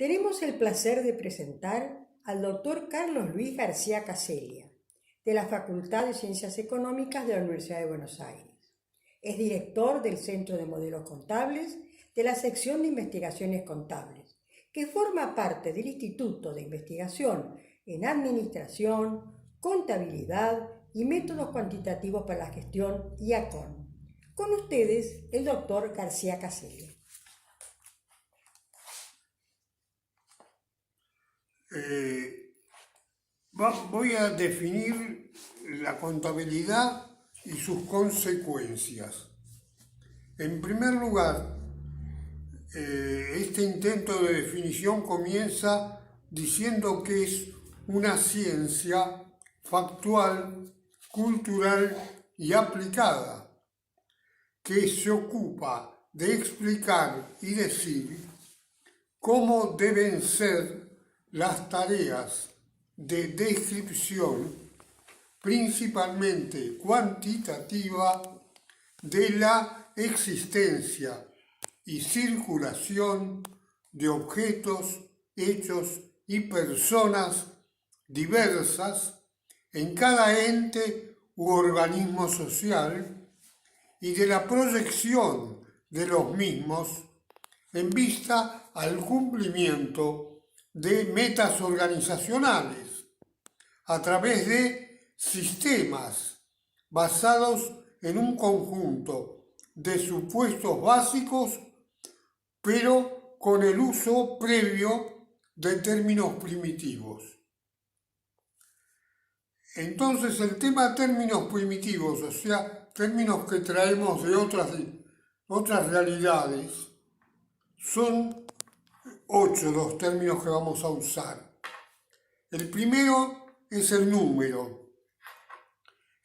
Tenemos el placer de presentar al doctor Carlos Luis García Casellia, de la Facultad de Ciencias Económicas de la Universidad de Buenos Aires. Es director del Centro de Modelos Contables de la sección de Investigaciones Contables, que forma parte del Instituto de Investigación en Administración, Contabilidad y Métodos Cuantitativos para la Gestión, IACON. Con ustedes, el doctor García Casellia. Voy a definir la contabilidad y sus consecuencias. En primer lugar, este intento de definición comienza diciendo que es una ciencia factual, cultural y aplicada, que se ocupa de explicar y decir cómo deben ser las tareas de descripción, principalmente cuantitativa, de la existencia y circulación de objetos, hechos y personas diversas en cada ente u organismo social y de la proyección de los mismos en vista al cumplimiento de metas organizacionales a través de sistemas basados en un conjunto de supuestos básicos, pero con el uso previo de términos primitivos. Entonces, el tema de términos primitivos, o sea, términos que traemos de otras realidades, son 8 los términos que vamos a usar. El primero es el número,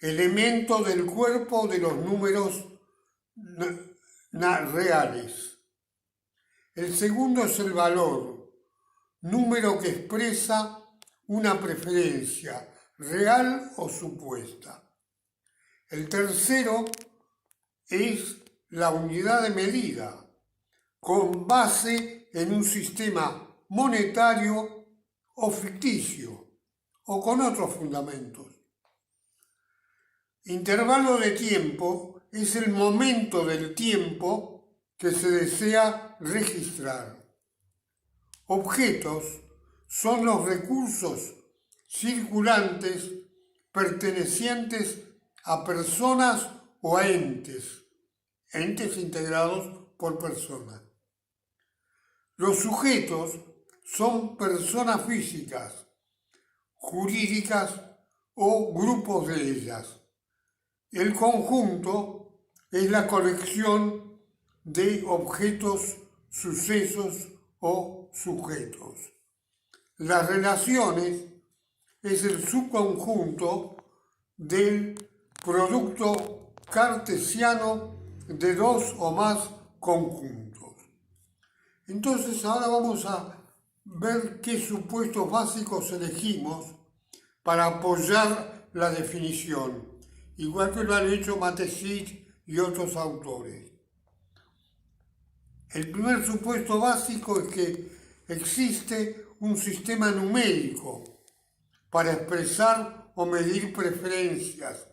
elemento del cuerpo de los números reales. El segundo es el valor, número que expresa una preferencia real o supuesta. El tercero es la unidad de medida, con base en un sistema monetario o ficticio, o con otros fundamentos. Intervalo de tiempo es el momento del tiempo que se desea registrar. Objetos son los recursos circulantes pertenecientes a personas o a entes integrados por personas. Los sujetos son personas físicas, jurídicas o grupos de ellas. El conjunto es la colección de objetos, sucesos o sujetos. Las relaciones es el subconjunto del producto cartesiano de dos o más conjuntos. Entonces ahora vamos a ver qué supuestos básicos elegimos para apoyar la definición, igual que lo han hecho Mateschitz y otros autores. El primer supuesto básico es que existe un sistema numérico para expresar o medir preferencias,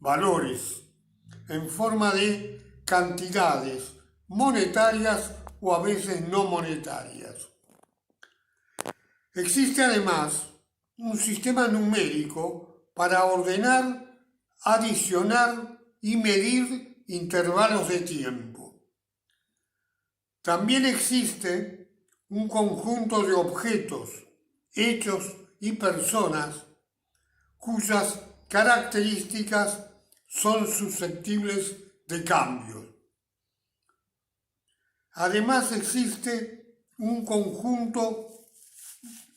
valores, en forma de cantidades monetarias o a veces no monetarias. Existe además un sistema numérico para ordenar, adicionar y medir intervalos de tiempo. También existe un conjunto de objetos, hechos y personas cuyas características son susceptibles de cambios. Además existe un conjunto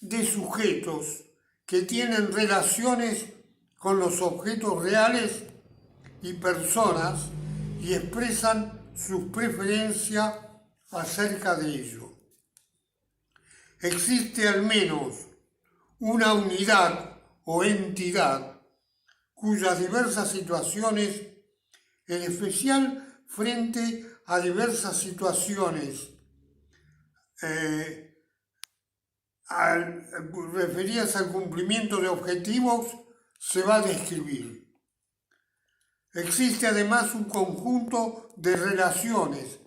de sujetos que tienen relaciones con los objetos reales y personas y expresan su preferencia acerca de ello. Existe al menos una unidad o entidad cuyas diversas situaciones, en especial frente a diversas situaciones referidas al cumplimiento de objetivos se va a describir. Existe además un conjunto de relaciones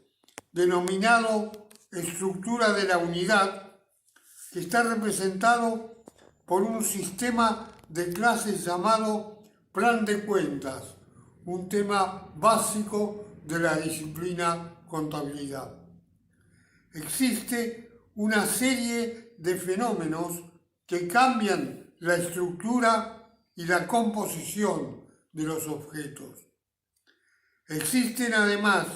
denominado estructura de la unidad, que está representado por un sistema de clases llamado plan de cuentas, un tema básico de la disciplina contabilidad. Existe una serie de fenómenos que cambian la estructura y la composición de los objetos. Existen además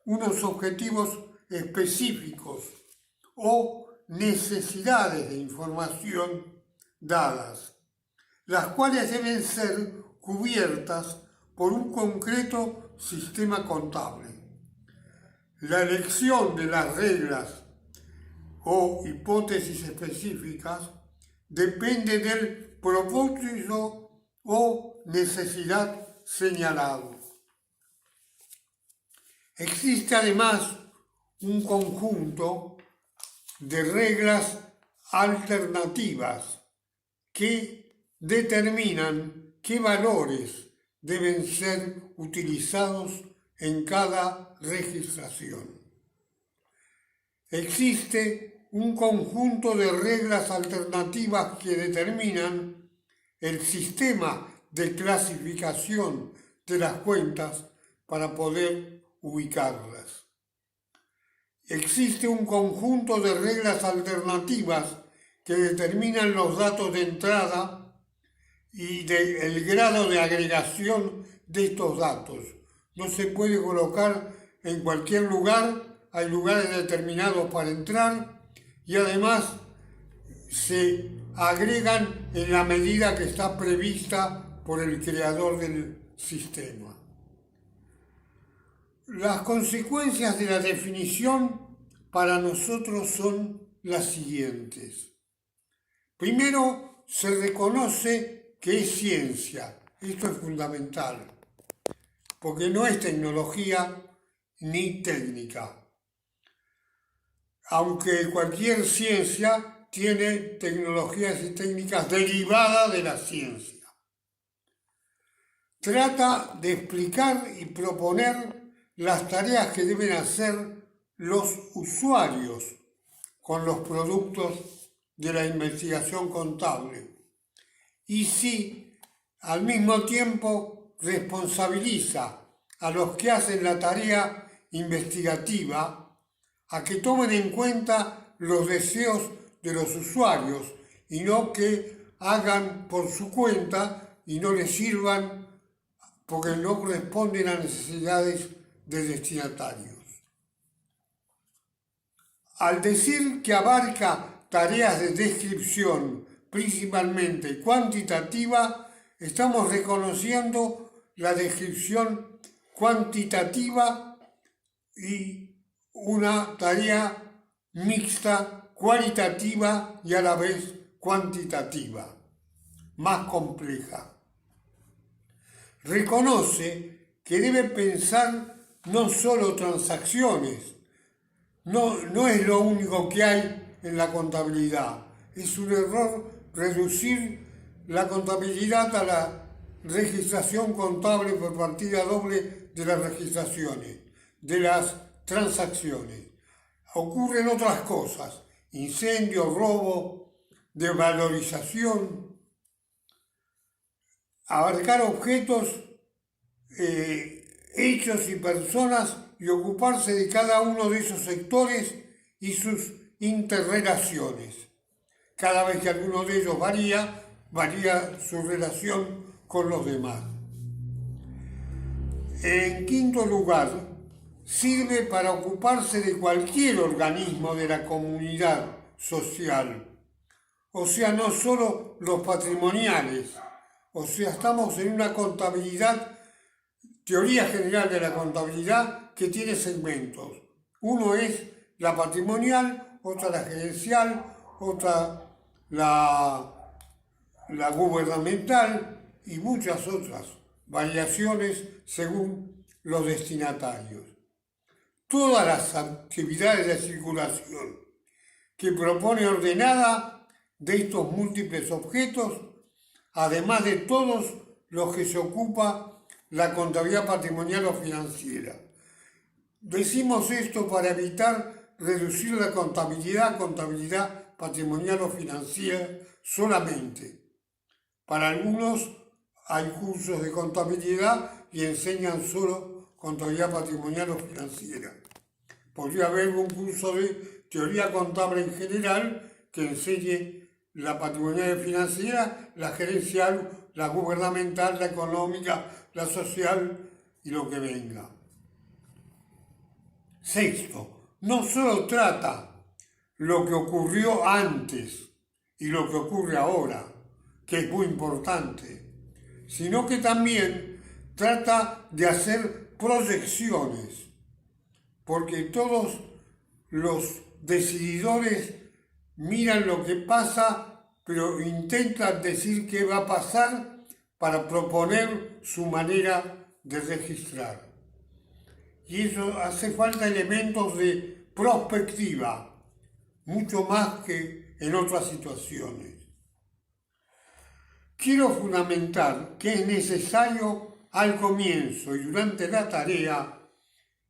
unos objetivos específicos o necesidades de información dadas, las cuales deben ser cubiertas por un concreto sistema contable. La elección de las reglas o hipótesis específicas depende del propósito o necesidad señalado. Existe además un conjunto de reglas alternativas que determinan qué valores deben ser utilizados en cada registración. Existe un conjunto de reglas alternativas que determinan el sistema de clasificación de las cuentas para poder ubicarlas. Existe un conjunto de reglas alternativas que determinan los datos de entrada y el grado de agregación de estos datos. No se puede colocar en cualquier lugar, hay lugares determinados para entrar y además se agregan en la medida que está prevista por el creador del sistema. Las consecuencias de la definición para nosotros son las siguientes. Primero, se reconoce que es ciencia. Esto es fundamental, porque no es tecnología ni técnica. Aunque cualquier ciencia tiene tecnologías y técnicas derivadas de la ciencia. Trata de explicar y proponer las tareas que deben hacer los usuarios con los productos de la investigación contable y sí, al mismo tiempo responsabiliza a los que hacen la tarea investigativa a que tomen en cuenta los deseos de los usuarios y no que hagan por su cuenta y no les sirvan porque no responden a necesidades de destinatarios. Al decir que abarca tareas de descripción principalmente cuantitativa, estamos reconociendo la descripción cuantitativa y una tarea mixta, cualitativa y a la vez cuantitativa, más compleja. Reconoce que debe pensar no solo transacciones, no es lo único que hay en la contabilidad. Es un error reducir la contabilidad a la registración contable por partida doble de las registraciones, de las transacciones. Ocurren otras cosas, incendio, robo, desvalorización, abarcar objetos, hechos y personas y ocuparse de cada uno de esos sectores y sus interrelaciones. Cada vez que alguno de ellos varía su relación con los demás. En quinto lugar, sirve para ocuparse de cualquier organismo de la comunidad social. O sea, no solo los patrimoniales. O sea, estamos en una contabilidad, teoría general de la contabilidad, que tiene segmentos. Uno es la patrimonial, otra la gerencial, otra la gubernamental y muchas otras variaciones según los destinatarios. Todas las actividades de circulación que propone ordenada de estos múltiples objetos, además de todos los que se ocupa la contabilidad patrimonial o financiera. Decimos esto para evitar reducir la contabilidad patrimonial o financiera solamente. Para algunos hay cursos de contabilidad y enseñan solo contabilidad patrimonial o financiera. Podría haber un curso de teoría contable en general que enseñe la patrimonial y financiera, la gerencial, la gubernamental, la económica, la social y lo que venga. Sexto, no solo trata lo que ocurrió antes y lo que ocurre ahora, que es muy importante, sino que también trata de hacer proyecciones, porque todos los decididores miran lo que pasa, pero intentan decir qué va a pasar para proponer su manera de registrar. Y eso hace falta elementos de prospectiva, mucho más que en otras situaciones. Quiero fundamentar que es necesario al comienzo y durante la tarea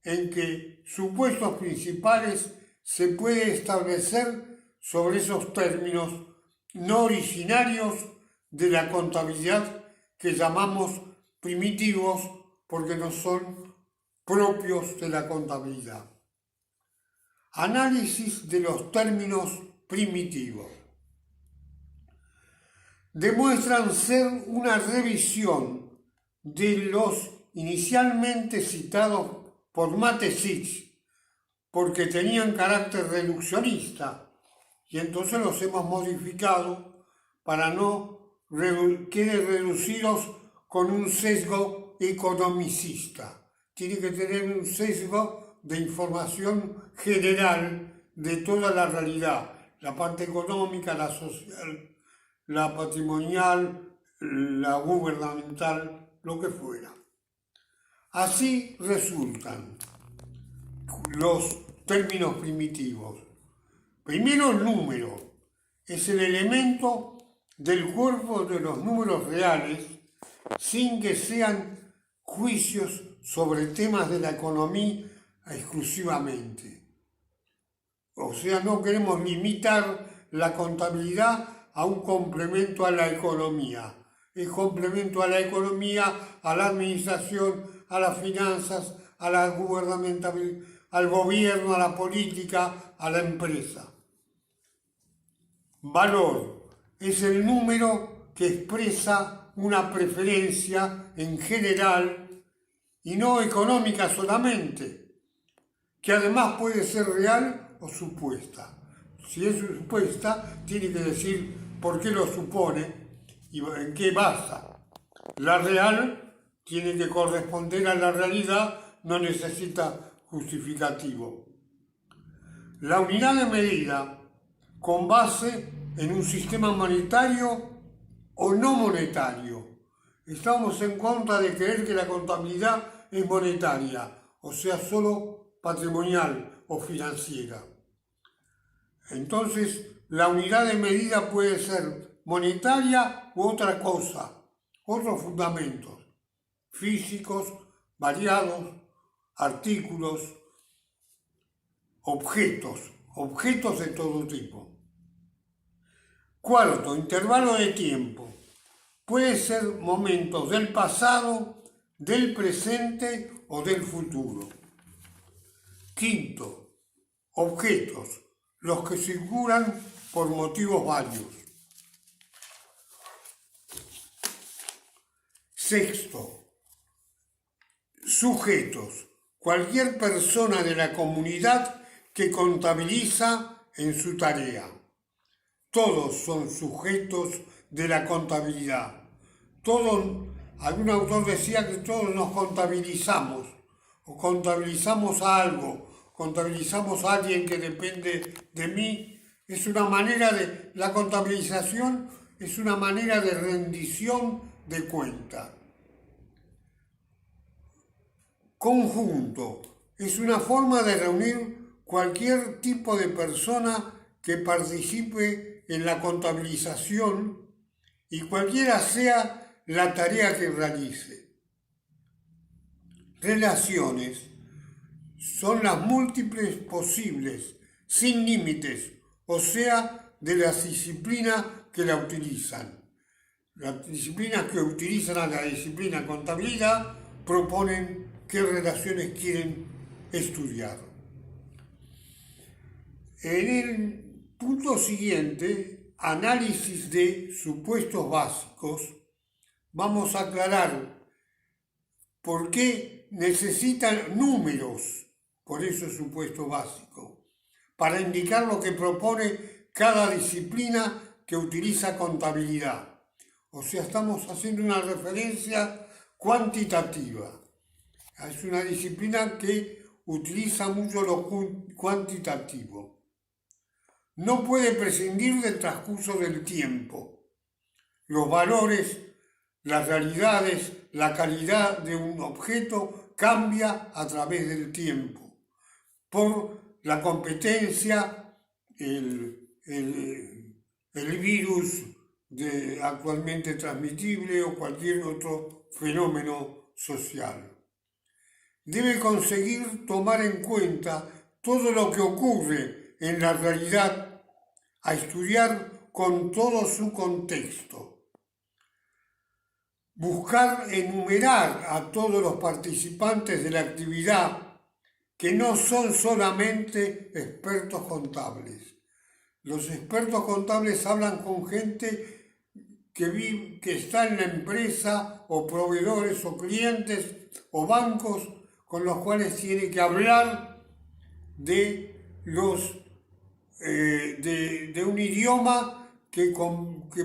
en que supuestos principales se puede establecer sobre esos términos no originarios de la contabilidad que llamamos primitivos porque no son propios de la contabilidad. Análisis de los términos primitivos. Demuestran ser una revisión de los inicialmente citados por Mateschitz, porque tenían carácter reduccionista, y entonces los hemos modificado para no queden reducidos con un sesgo economicista. Tiene que tener un sesgo de información general de toda la realidad, la parte económica, la social, la patrimonial, la gubernamental, lo que fuera. Así resultan los términos primitivos. Primero, el número es el elemento del cuerpo de los números reales sin que sean juicios sobre temas de la economía exclusivamente. O sea, no queremos limitar la contabilidad a un complemento a la economía. Es complemento a la economía, a la administración, a las finanzas, a la gubernamental, al gobierno, a la política, a la empresa. Valor es el número que expresa una preferencia en general y no económica solamente, que además puede ser real o supuesta. Si es supuesta, tiene que decir por qué lo supone y en qué basa. La real tiene que corresponder a la realidad, no necesita justificativo. La unidad de medida con base en un sistema monetario o no monetario. Estamos en contra de creer que la contabilidad es monetaria, o sea, solo patrimonial o financiera. Entonces, la unidad de medida puede ser monetaria u otra cosa, otros fundamentos físicos, variados, artículos, objetos de todo tipo. Cuarto, intervalo de tiempo. Puede ser momentos del pasado, del presente o del futuro. Quinto, objetos, los que circulan por motivos varios. Sexto, sujetos, cualquier persona de la comunidad que contabiliza en su tarea. Todos son sujetos de la contabilidad. Algún autor decía que todos nos contabilizamos, o contabilizamos a algo, contabilizamos a alguien que depende de mí. Es una manera la contabilización es una manera de rendición de cuenta. Conjunto es una forma de reunir cualquier tipo de persona que participe en la contabilización y cualquiera sea la tarea que realice. Relaciones son las múltiples posibles, sin límites, o sea, de las disciplinas que la utilizan. Las disciplinas que utilizan a la disciplina contabilidad proponen qué relaciones quieren estudiar. En el punto siguiente, análisis de supuestos básicos, vamos a aclarar por qué necesitan números, por eso es supuesto básico, para indicar lo que propone cada disciplina que utiliza contabilidad. O sea, estamos haciendo una referencia cuantitativa. Es una disciplina que utiliza mucho lo cuantitativo. No puede prescindir del transcurso del tiempo. Los valores, las realidades, la calidad de un objeto cambia a través del tiempo por la competencia, el virus actualmente transmitible o cualquier otro fenómeno social. Debe conseguir tomar en cuenta todo lo que ocurre en la realidad, a estudiar con todo su contexto. Buscar enumerar a todos los participantes de la actividad que no son solamente expertos contables. Los expertos contables hablan con gente que está en la empresa, o proveedores, o clientes, o bancos, con los cuales tiene que hablar de un idioma que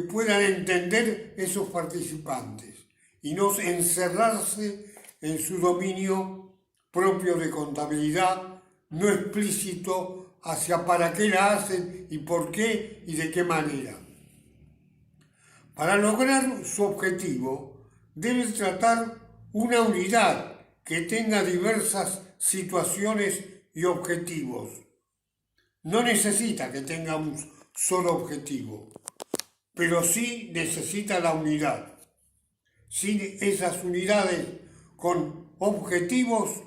puedan entender esos participantes y no encerrarse en su dominio propio de contabilidad no explícito hacia para qué la hacen y por qué y de qué manera. Para lograr su objetivo, debe tratar una unidad que tenga diversas situaciones y objetivos. No necesita que tenga un solo objetivo, pero sí necesita la unidad. Sin esas unidades con objetivos,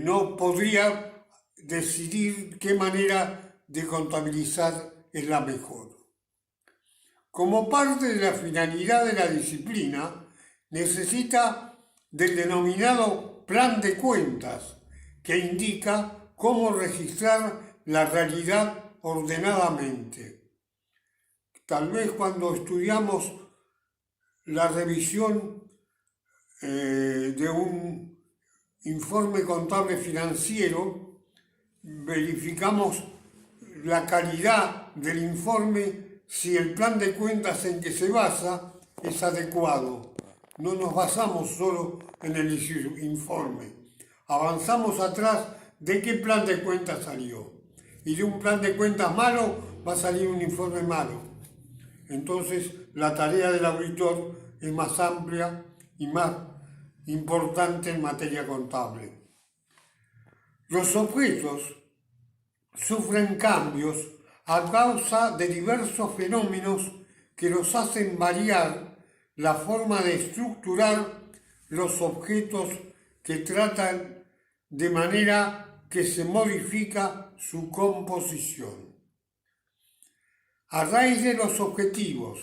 no podría decidir qué manera de contabilizar es la mejor. Como parte de la finalidad de la disciplina, necesita del denominado plan de cuentas, que indica cómo registrar la realidad ordenadamente. Tal vez cuando estudiamos la revisión de un informe contable financiero, verificamos la calidad del informe si el plan de cuentas en que se basa es adecuado. No nos basamos solo en el informe, avanzamos atrás de qué plan de cuentas salió. Y de un plan de cuentas malo va a salir un informe malo. Entonces la tarea del auditor es más amplia y más importante en materia contable. Los objetos sufren cambios a causa de diversos fenómenos que los hacen variar la forma de estructurar los objetos que tratan, de manera que se modifica su composición. A raíz de los objetivos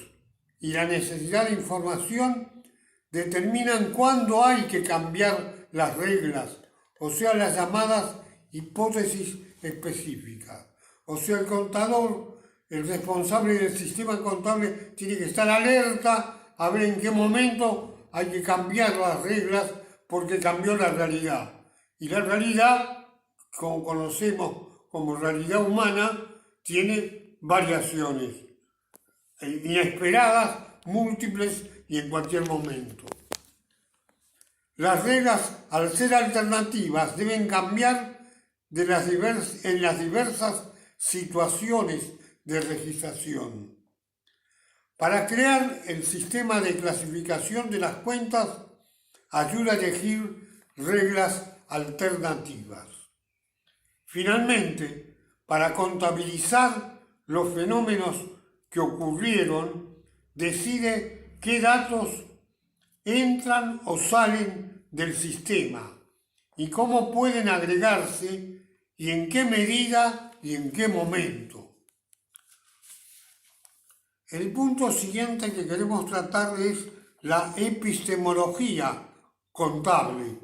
y la necesidad de información, determinan cuándo hay que cambiar las reglas, o sea, las llamadas hipótesis específicas. O sea, el contador, el responsable del sistema contable, tiene que estar alerta a ver en qué momento hay que cambiar las reglas porque cambió la realidad. Y la realidad, como conocemos como realidad humana, tiene variaciones inesperadas, múltiples y en cualquier momento. Las reglas, al ser alternativas, deben cambiar en las diversas situaciones de registración. Para crear el sistema de clasificación de las cuentas, ayuda a elegir reglas alternativas. Finalmente, para contabilizar los fenómenos que ocurrieron, decide qué datos entran o salen del sistema y cómo pueden agregarse y en qué medida y en qué momento. El punto siguiente que queremos tratar es la epistemología contable.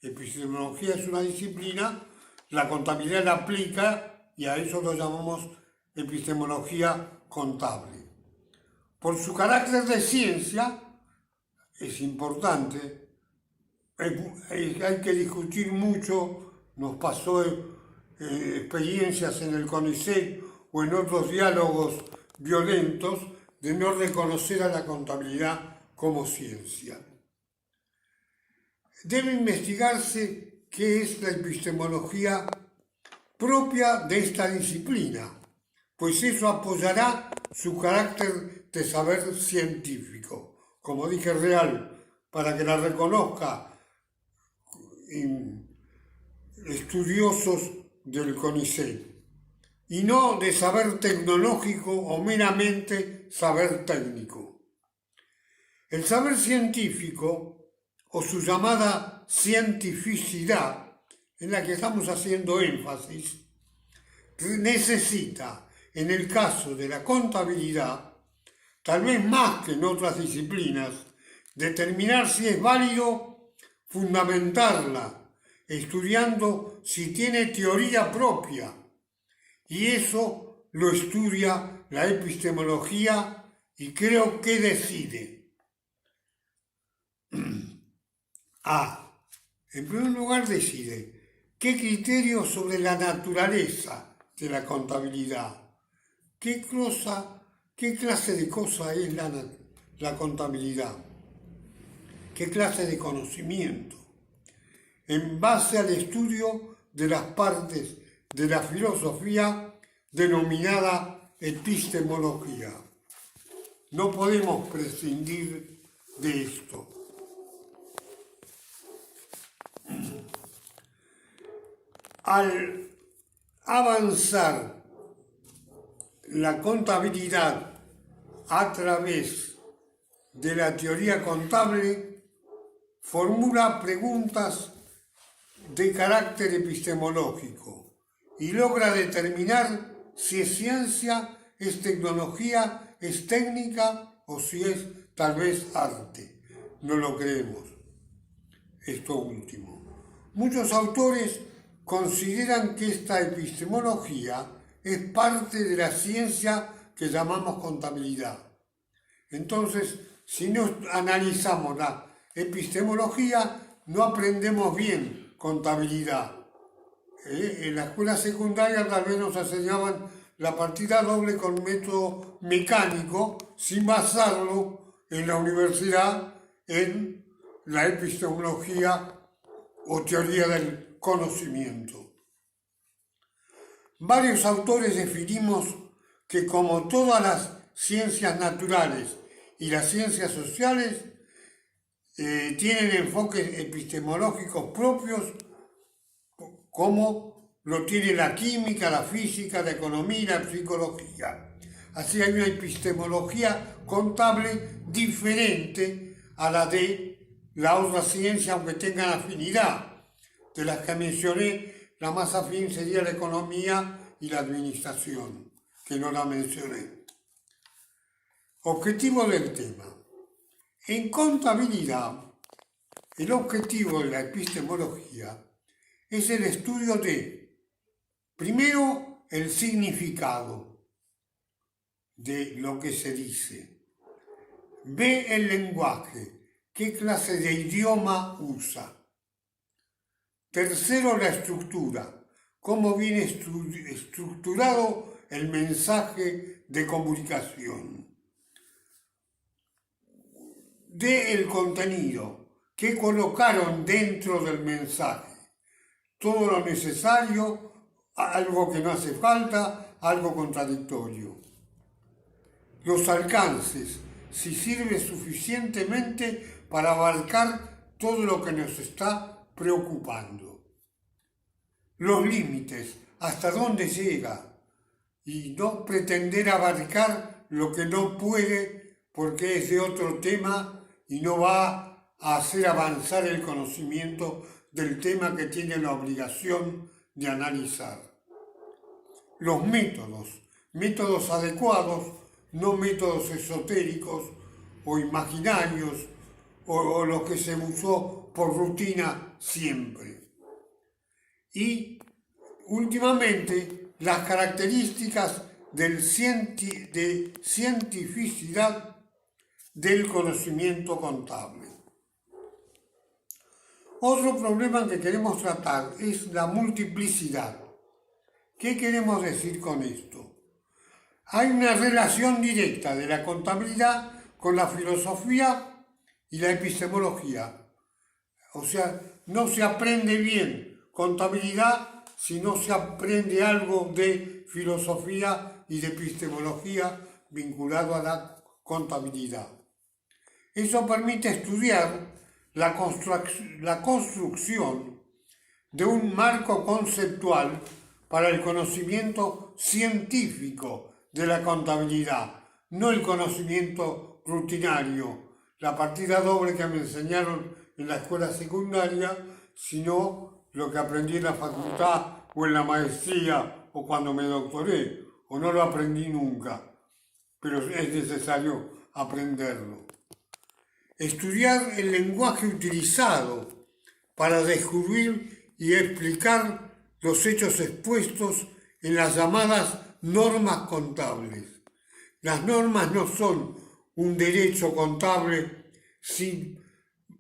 Epistemología es una disciplina, la contabilidad la aplica y a eso lo llamamos epistemología contable. Por su carácter de ciencia, es importante, hay que discutir mucho, nos pasó experiencias en el CONICET o en otros diálogos violentos de no reconocer a la contabilidad como ciencia. Debe investigarse qué es la epistemología propia de esta disciplina, pues eso apoyará su carácter de saber científico, como dije, real, para que la reconozca estudiosos del CONICET, y no de saber tecnológico o meramente saber técnico. El saber científico, o su llamada cientificidad, en la que estamos haciendo énfasis, necesita, en el caso de la contabilidad, tal vez más que en otras disciplinas, determinar si es válido fundamentarla, estudiando si tiene teoría propia, y eso lo estudia la epistemología y creo que decide. En primer lugar decide qué criterios sobre la naturaleza de la contabilidad, qué clase de cosa es la contabilidad, qué clase de conocimiento, en base al estudio de las partes de la filosofía denominada epistemología. No podemos prescindir de esto. Al avanzar la contabilidad a través de la teoría contable, formula preguntas de carácter epistemológico y logra determinar si es ciencia, es tecnología, es técnica o si es tal vez arte. No lo creemos, esto último. Muchos autores consideran que esta epistemología es parte de la ciencia que llamamos contabilidad. Entonces, si no analizamos la epistemología, no aprendemos bien contabilidad. En la escuela secundaria tal vez nos enseñaban la partida doble con método mecánico, sin basarlo en la universidad en la epistemología o teoría del conocimiento. Varios autores definimos que, como todas las ciencias naturales y las ciencias sociales, tienen enfoques epistemológicos propios, como lo tiene la química, la física, la economía y la psicología. Así hay una epistemología contable diferente a la de la otra ciencia, aunque tengan afinidad. De las que mencioné, la más afín sería la economía y la administración, que no la mencioné. Objetivo del tema. En contabilidad, el objetivo de la epistemología es el estudio de, primero, el significado de lo que se dice. B, el lenguaje, qué clase de idioma usa. Tercero, la estructura, cómo viene estructurado el mensaje de comunicación. D, el contenido, qué colocaron dentro del mensaje. Todo lo necesario, algo que no hace falta, algo contradictorio. Los alcances, si sirve suficientemente para abarcar todo lo que nos está preocupando. Los límites, hasta dónde llega y no pretender abarcar lo que no puede porque es de otro tema y no va a hacer avanzar el conocimiento del tema que tiene la obligación de analizar. Los métodos adecuados, no métodos esotéricos o imaginarios o los que se usó por rutina siempre. Y últimamente las características de cientificidad del conocimiento contable. Otro problema que queremos tratar es la multiplicidad. ¿Qué queremos decir con esto? Hay una relación directa de la contabilidad con la filosofía y la epistemología. O sea, no se aprende bien contabilidad si no se aprende algo de filosofía y de epistemología vinculado a la contabilidad. Eso permite estudiar la construcción de un marco conceptual para el conocimiento científico de la contabilidad, no el conocimiento rutinario, la partida doble que me enseñaron en la escuela secundaria, sino lo que aprendí en la facultad o en la maestría o cuando me doctoré, o no lo aprendí nunca, pero es necesario aprenderlo. Estudiar el lenguaje utilizado para descubrir y explicar los hechos expuestos en las llamadas normas contables. Las normas no son un derecho contable sin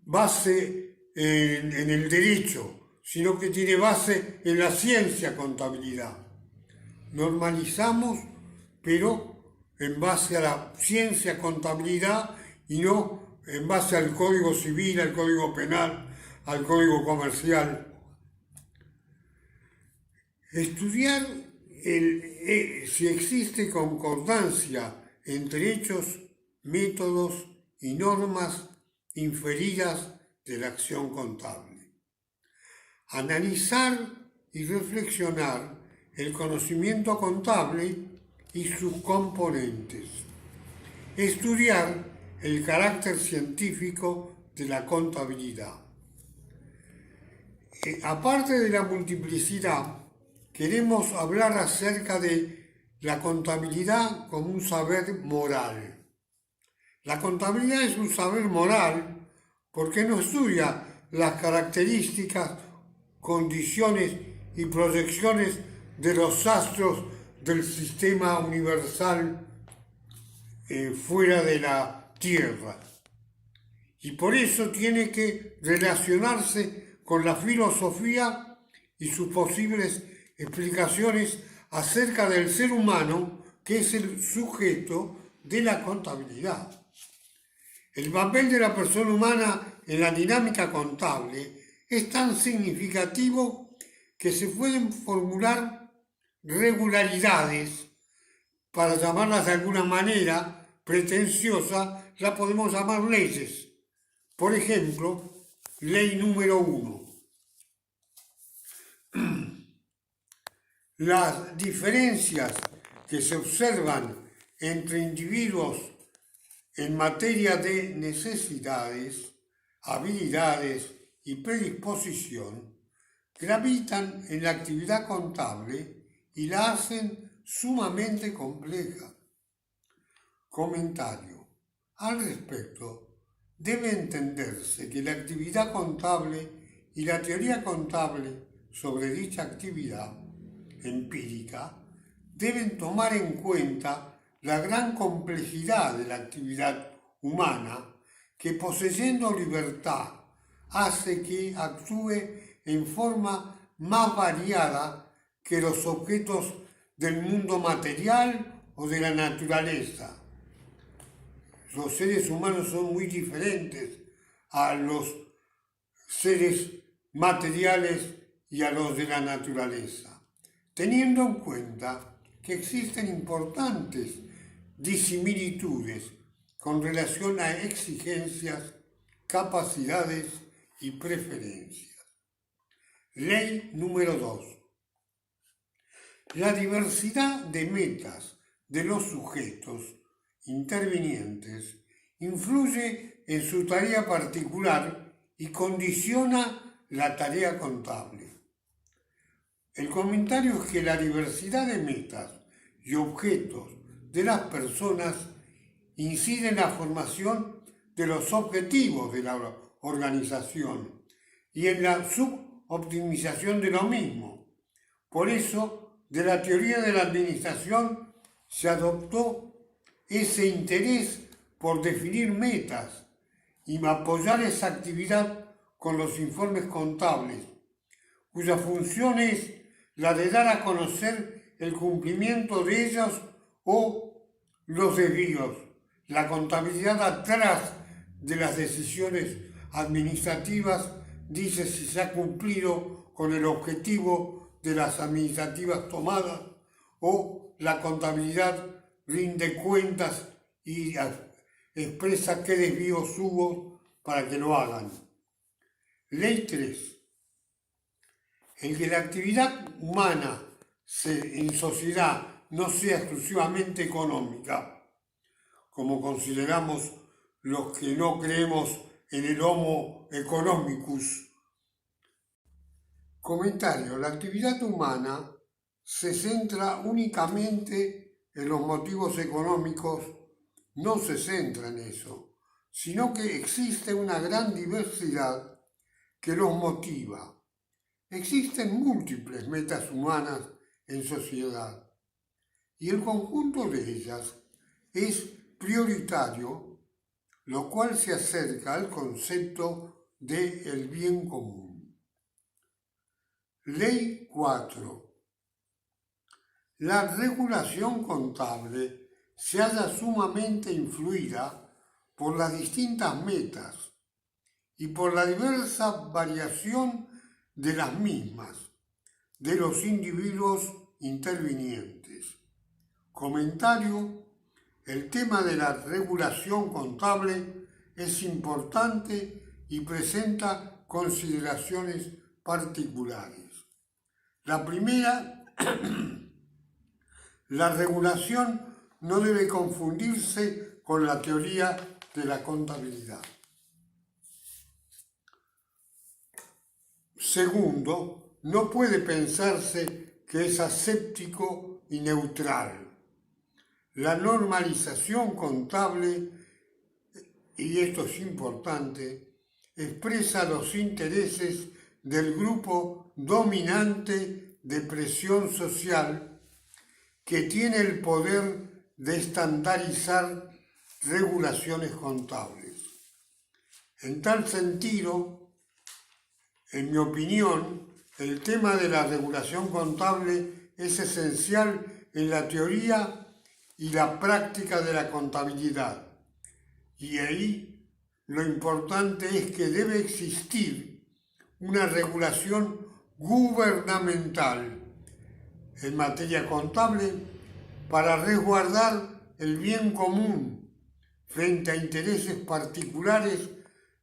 base en el derecho, sino que tiene base en la ciencia contabilidad. Normalizamos, pero en base a la ciencia contabilidad y no en base al Código Civil, al Código Penal, al Código Comercial. Estudiar si existe concordancia entre hechos, métodos y normas inferidas de la acción contable. Analizar y reflexionar el conocimiento contable y sus componentes. Estudiar el carácter científico de la contabilidad. Aparte de la multiplicidad, queremos hablar acerca de la contabilidad como un saber moral. La contabilidad es un saber moral porque no estudia las características, condiciones y proyecciones de los astros del sistema universal fuera de la Tierra. Y por eso tiene que relacionarse con la filosofía y sus posibles explicaciones acerca del ser humano, que es el sujeto de la contabilidad. El papel de la persona humana en la dinámica contable es tan significativo que se pueden formular regularidades, para llamarlas de alguna manera pretenciosa, la podemos llamar leyes. Por ejemplo, ley número 1. Las diferencias que se observan entre individuos en materia de necesidades, habilidades y predisposición gravitan en la actividad contable y la hacen sumamente compleja. Comentario. Al respecto, debe entenderse que la actividad contable y la teoría contable sobre dicha actividad empírica deben tomar en cuenta la gran complejidad de la actividad humana que, poseyendo libertad, hace que actúe en forma más variada que los objetos del mundo material o de la naturaleza. Los seres humanos son muy diferentes a los seres materiales y a los de la naturaleza, teniendo en cuenta que existen importantes disimilitudes con relación a exigencias, capacidades y preferencias. Ley número 2. La diversidad de metas de los sujetos intervinientes influye en su tarea particular y condiciona la tarea contable. El comentario es que la diversidad de metas y objetos de las personas incide en la formación de los objetivos de la organización y en la suboptimización de lo mismo. Por eso, de la teoría de la administración se adoptó ese interés por definir metas y apoyar esa actividad con los informes contables, cuya función es la de dar a conocer el cumplimiento de ellos o los desvíos, la contabilidad atrás de las decisiones administrativas dice si se ha cumplido con el objetivo de las administrativas tomadas o la contabilidad rinde cuentas y expresa qué desvíos hubo para que lo hagan. Ley 3. El que la actividad humana en sociedad no sea exclusivamente económica, como consideramos los que no creemos en el Homo economicus. Comentario: la actividad humana se centra únicamente en los motivos económicos, no se centra en eso, sino que existe una gran diversidad que los motiva. Existen múltiples metas humanas en sociedad y el conjunto de ellas es prioritario, lo cual se acerca al concepto de el bien común. Ley 4. La regulación contable se halla sumamente influida por las distintas metas y por la diversa variación de las mismas de los individuos intervinientes. Comentario: el tema de la regulación contable es importante y presenta consideraciones particulares. La primera, la regulación no debe confundirse con la teoría de la contabilidad. Segundo, no puede pensarse que es aséptico y neutral. La normalización contable, y esto es importante, expresa los intereses del grupo dominante de presión social que tiene el poder de estandarizar regulaciones contables. En tal sentido, en mi opinión, el tema de la regulación contable es esencial en la teoría y la práctica de la contabilidad. Y ahí lo importante es que debe existir una regulación gubernamental en materia contable para resguardar el bien común frente a intereses particulares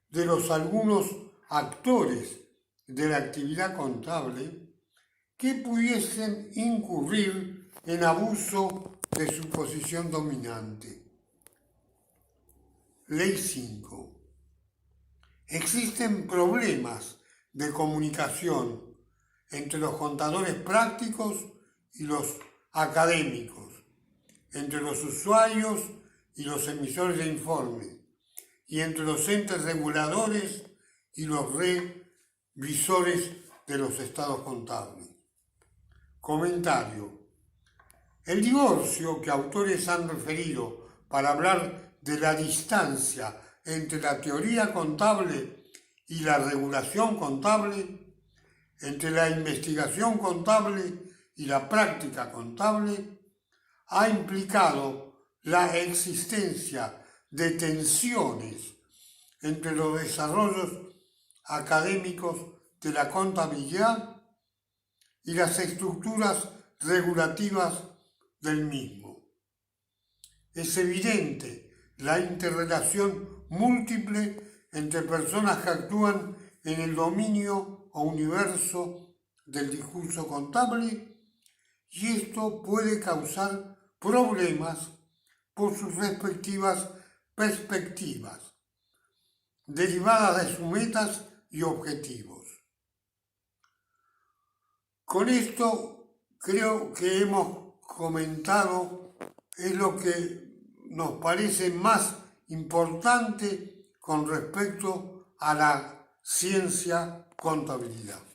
de los algunos actores de la actividad contable que pudiesen incurrir en abuso de su posición dominante. Ley 5. Existen problemas de comunicación entre los contadores prácticos y los académicos, entre los usuarios y los emisores de informes, y entre los entes reguladores y los revisores de los estados contables. Comentario: el divorcio que autores han referido para hablar de la distancia entre la teoría contable y la regulación contable, entre la investigación contable y la práctica contable, ha implicado la existencia de tensiones entre los desarrollos académicos de la contabilidad y las estructuras regulativas del mismo. Es evidente la interrelación múltiple entre personas que actúan en el dominio o universo del discurso contable y esto puede causar problemas por sus respectivas perspectivas, derivadas de sus metas y objetivos. Con esto creo que hemos comentado es lo que nos parece más importante con respecto a la ciencia contabilidad.